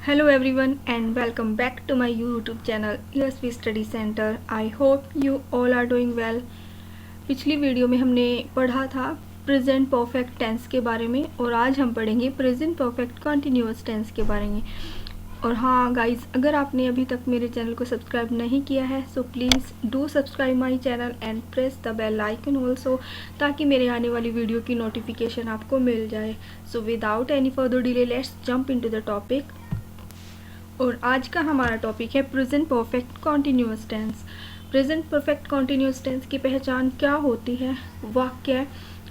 Hello everyone and welcome back to my YouTube channel USP Study Center. I hope you all are doing well. पिछली video में हमने पढ़ा था present perfect tense के बारे में और आज हम पढ़ेंगे प्रेजेंट परफेक्ट कंटिन्यूअस टेंस के बारे में। और हाँ गाइस, अगर आपने अभी तक मेरे चैनल को सब्सक्राइब नहीं किया है so please do subscribe my channel and press the bell icon also, ताकि मेरे आने वाली वीडियो की नोटिफिकेशन आपको मिल जाए। So without any further delay let's jump into the topic. और आज का हमारा टॉपिक है present perfect continuous tense. Present perfect continuous tense की पहचान क्या होती है? वाक्य,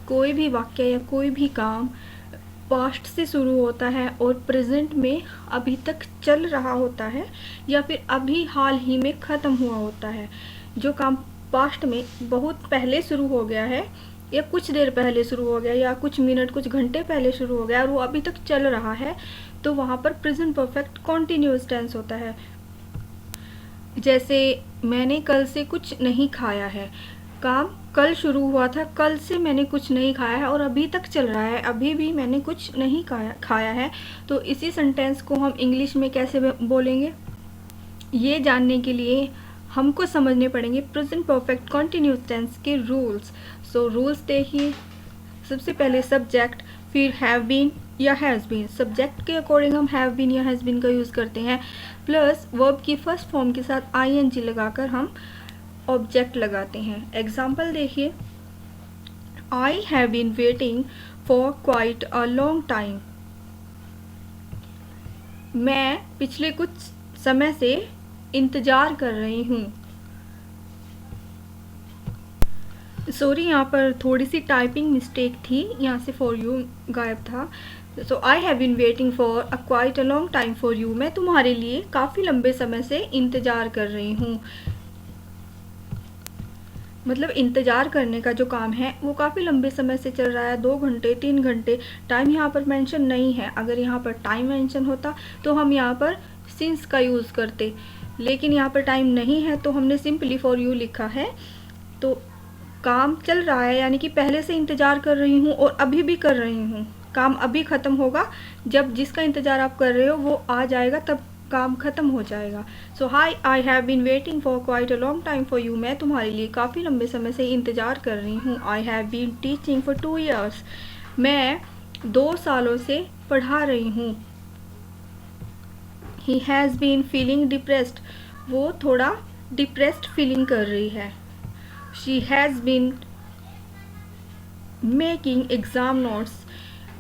कोई भी वाक्य या कोई भी काम पास्ट से शुरू होता है और प्रेजेंट में अभी तक चल रहा होता है या फिर अभी हाल ही में ख़त्म हुआ होता है। जो काम पास्ट में बहुत पहले शुरू हो गया है या कुछ देर पहले शुरू हो गया या कुछ मिनट कुछ घंटे पहले शुरू हो गया और वो अभी तक चल रहा है, तो वहाँ पर प्रेजेंट परफेक्ट कॉन्टिन्यूअस टेंस होता है। जैसे मैंने कल से कुछ नहीं खाया है, काम कल शुरू हुआ था, कल से मैंने कुछ नहीं खाया है और अभी तक चल रहा है, अभी भी मैंने कुछ नहीं खाया है। तो इसी सेंटेंस को हम इंग्लिश में कैसे बोलेंगे, ये जानने के लिए हमको समझने पड़ेंगे प्रेजेंट परफेक्ट कॉन्टिन्यूअस टेंस के रूल्स। सो रूल्स देखिए, सबसे पहले सब्जेक्ट, फिर हैव बीन या हैज़ बीन। सब्जेक्ट के अकॉर्डिंग हम हैव बीन या हैज़ बीन का यूज़ करते हैं, प्लस वर्ब की फर्स्ट फॉर्म के साथ आईएनजी लगाकर हम ऑब्जेक्ट लगाते हैं। एग्जाम्पल देखिए, I have been waiting for quite a long time. मैं पिछले कुछ समय से इंतज़ार कर रही हूँ। सॉरी, यहाँ पर थोड़ी सी टाइपिंग मिस्टेक थी, यहाँ से फॉर यू गायब था। So I have been waiting for a quite a long time for you. मैं तुम्हारे लिए काफ़ी लंबे समय से इंतज़ार कर रही हूँ। मतलब इंतज़ार करने का जो काम है वो काफ़ी लंबे समय से चल रहा है, 2 घंटे 3 घंटे। टाइम यहाँ पर मेंशन नहीं है। अगर यहाँ पर टाइम मेंशन होता तो हम यहाँ पर सिंस का यूज़ करते, लेकिन यहाँ पर टाइम नहीं है तो हमने सिंपली फॉर यू लिखा है। तो काम चल रहा है, यानी कि पहले से इंतज़ार कर रही हूँ और अभी भी कर रही हूँ। काम अभी ख़त्म होगा, जब जिसका इंतज़ार आप कर रहे हो वो आ जाएगा तब काम ख़त्म हो जाएगा। So hi I have been waiting for quite a long time for you. मैं तुम्हारे लिए काफ़ी लंबे समय से इंतज़ार कर रही हूँ। I have been teaching for 2 years। मैं 2 सालों से पढ़ा रही हूँ। He has been feeling depressed. वो थोड़ा डिप्रेस्ड फीलिंग कर रही है। She has been making exam notes.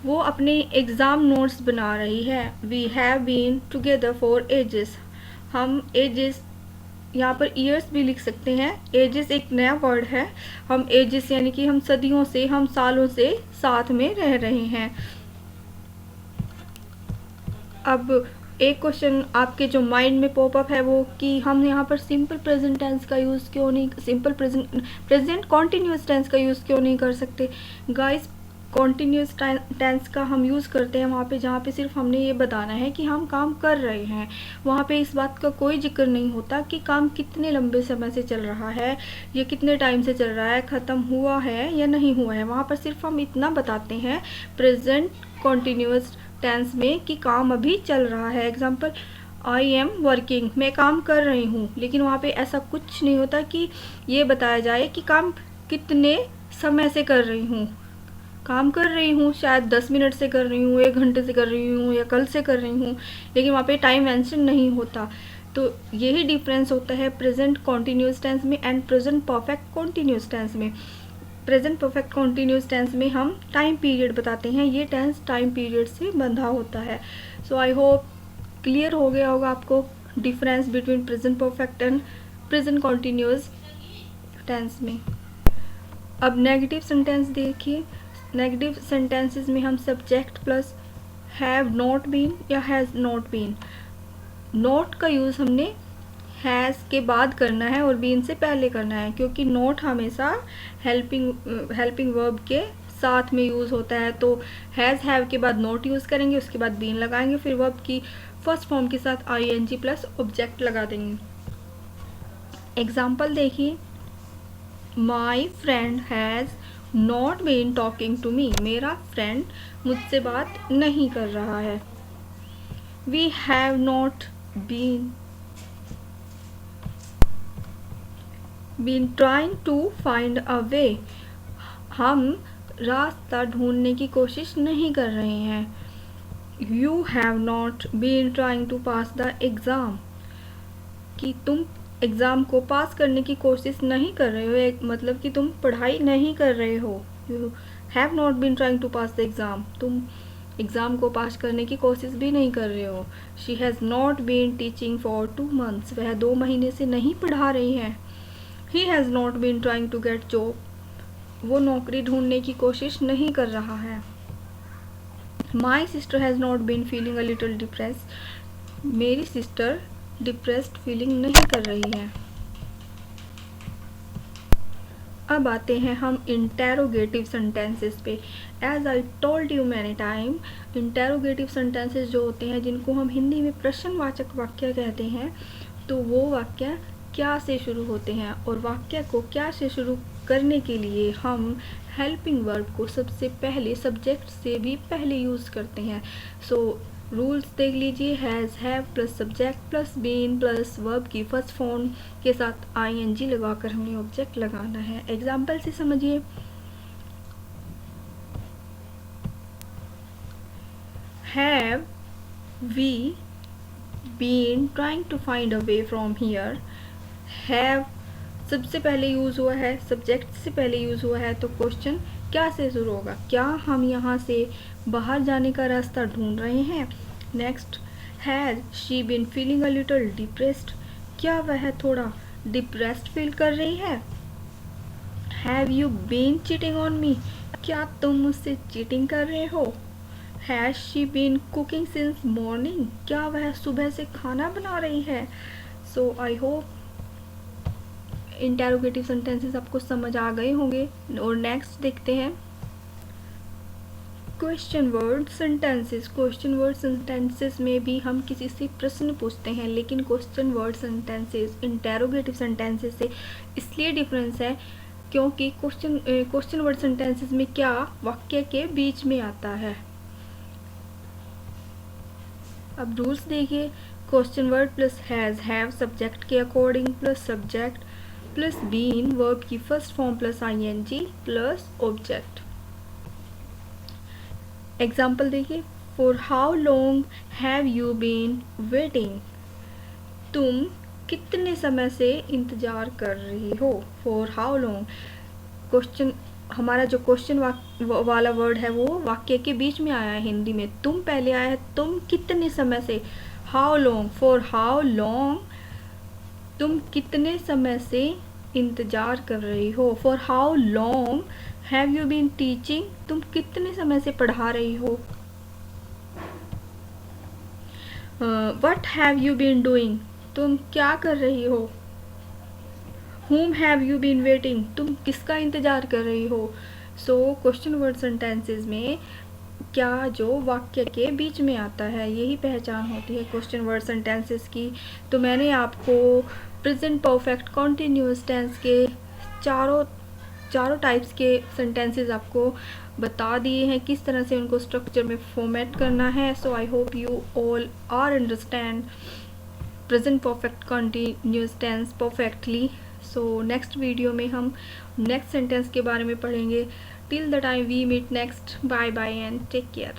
वो अपने एग्ज़ाम नोट्स बना रही है। We have been together for ages. हम एजेस, यहाँ पर ईयर्स भी लिख सकते हैं। एजेस एक नया वर्ड है। हम एजेस यानी कि हम सदियों से, हम सालों से साथ में रह रहे हैं। अब एक क्वेश्चन आपके जो माइंड में पॉपअप है वो कि हम यहाँ पर सिंपल प्रेजेंट टेंस का यूज़ क्यों नहीं, सिंपल प्रेजेंट कॉन्टिन्यूअस टेंस का यूज़ क्यों नहीं कर सकते? गाइस, कॉन्टिन्यूअस टेंस का हम यूज़ करते हैं वहाँ पे जहाँ पे सिर्फ हमने ये बताना है कि हम काम कर रहे हैं। वहाँ पे इस बात का कोई जिक्र नहीं होता कि काम कितने लंबे समय से चल रहा है, ये कितने टाइम से चल रहा है, ख़त्म हुआ है या नहीं हुआ है। वहाँ पर सिर्फ हम इतना बताते हैं प्रेजेंट कॉन्टिन्यूअस टेंस में कि काम अभी चल रहा है। एग्जाम्पल, आई एम वर्किंग, मैं काम कर रही हूँ, लेकिन वहाँ पे ऐसा कुछ नहीं होता कि ये बताया जाए कि काम कितने समय से कर रही हूँ। काम कर रही हूँ, शायद 10 मिनट से कर रही हूँ, 1 घंटे से कर रही हूँ या कल से कर रही हूँ, लेकिन वहाँ पे टाइम मेंशन नहीं होता। तो यही डिफरेंस होता है प्रेजेंट कॉन्टिन्यूअस टेंस में and present perfect continuous tense में। प्रेजेंट परफेक्ट कॉन्टिन्यूअस टेंस में हम टाइम पीरियड बताते हैं, ये टेंस टाइम पीरियड से बंधा होता है। सो आई होप क्लियर हो गया होगा आपको difference between present perfect and present continuous tense में। अब नेगेटिव सेंटेंस देखिए। नेगेटिव सेंटेंसेस में हम subject plus have not been या हैज़ नॉट बीन। नॉट का यूज़ हमने हैज़ के बाद करना है और बीन से पहले करना है, क्योंकि नॉट हमेशा हेल्पिंग वर्ब के साथ में यूज़ होता है। तो हैज़ हैव के बाद नॉट यूज़ करेंगे, उसके बाद बीन लगाएंगे, फिर वर्ब की फर्स्ट फॉर्म के साथ आईएनजी प्लस ऑब्जेक्ट लगा देंगे। एग्जाम्पल देखिए, my friend has not been talking to me. मेरा फ्रेंड मुझसे बात नहीं कर रहा है। We have not been trying to find a way, हम रास्ता ढूंढने की कोशिश नहीं कर रहे हैं। You have not been trying to pass the exam, कि तुम एग्ज़ाम को पास करने की कोशिश नहीं कर रहे हो, एक मतलब कि तुम पढ़ाई नहीं कर रहे हो। You have not been trying to pass the exam, तुम एग्ज़ाम को पास करने की कोशिश भी नहीं कर रहे हो। She has not been teaching for 2 months, वह 2 महीने से नहीं पढ़ा रही है। He has not been trying to get job, वो नौकरी ढूंढने की कोशिश नहीं कर रहा है। My sister has not been feeling a little depressed, मेरी सिस्टर डिप्रेस्ड फीलिंग नहीं कर रही है। अब आते हैं हम इंटेरोगेटिव सेंटेंसेस पे। As I told you many time, interrogative sentences जो होते हैं, जिनको हम हिंदी में प्रश्नवाचक वाक्य कहते हैं, तो वो वाक्य क्या से शुरू होते हैं, और वाक्य को क्या से शुरू करने के लिए हम हेल्पिंग वर्ब को सबसे पहले सब्जेक्ट से भी पहले यूज़ करते हैं। सो रूल्स देख लीजिए। Has, have plus subject plus been plus verb की फर्स्ट फॉर्म के साथ आईएनजी लगाकर हमने ऑब्जेक्ट लगाना है। एग्जाम्पल से समझिए। Have we been trying to find a way from here, have सबसे पहले यूज़ हुआ है, सब्जेक्ट से पहले यूज़ हुआ है, तो क्वेश्चन क्या से शुरू होगा, क्या हम यहाँ से बाहर जाने का रास्ता ढूंढ रहे हैं। Next, has she been feeling a little depressed, क्या वह थोड़ा डिप्रेस्ड फील कर रही है। Have you been cheating on me, क्या तुम मुझसे चीटिंग कर रहे हो। Has she been cooking since morning, क्या वह सुबह से खाना बना रही है। So I hope interrogative sentences आपको समझ आ गए होंगे। और नेक्स्ट देखते हैं question word sentences. Question word sentences में भी हम किसी से प्रश्न पूछते हैं, लेकिन question word sentences interrogative sentences से इसलिए डिफरेंस है क्योंकि क्वेश्चन वर्ड सेंटेंसेस में क्या वाक्य के बीच में आता है। अब रूल्स देखिए। Question word plus has, have subject के according plus subject plus been verb की first form plus ING plus object. Example देखिए। For how long have you been waiting, तुम कितने समय से इंतजार कर रही हो। फॉर हाउ लॉन्ग, क्वेश्चन हमारा जो क्वेश्चन वाला वर्ड है वो वाक्य के बीच में आया है हिंदी में, तुम पहले आया है, तुम कितने समय से। How long, for how long, तुम कितने समय से इंतजार कर रही हो। For how long have you been teaching, तुम कितने समय से पढ़ा रही हो। What have you been doing, तुम क्या कर रही हो। whom have you been waiting, तुम किसका इंतजार कर रही हो। सो क्वेश्चन वर्ड सेंटेंसेस में क्या जो वाक्य के बीच में आता है, यही पहचान होती है क्वेश्चन वर्ड सेंटेंसेस की। तो मैंने आपको प्रेजेंट परफेक्ट कॉन्टिन्यूअस टेंस के चारों टाइप्स के सेंटेंसेस आपको बता दिए हैं, किस तरह से उनको स्ट्रक्चर में फॉर्मेट करना है। So I hope you all are understand present perfect continuous tense perfectly. So next video में हम नेक्स्ट सेंटेंस के बारे में पढ़ेंगे। Till the time we meet next, bye bye and take care.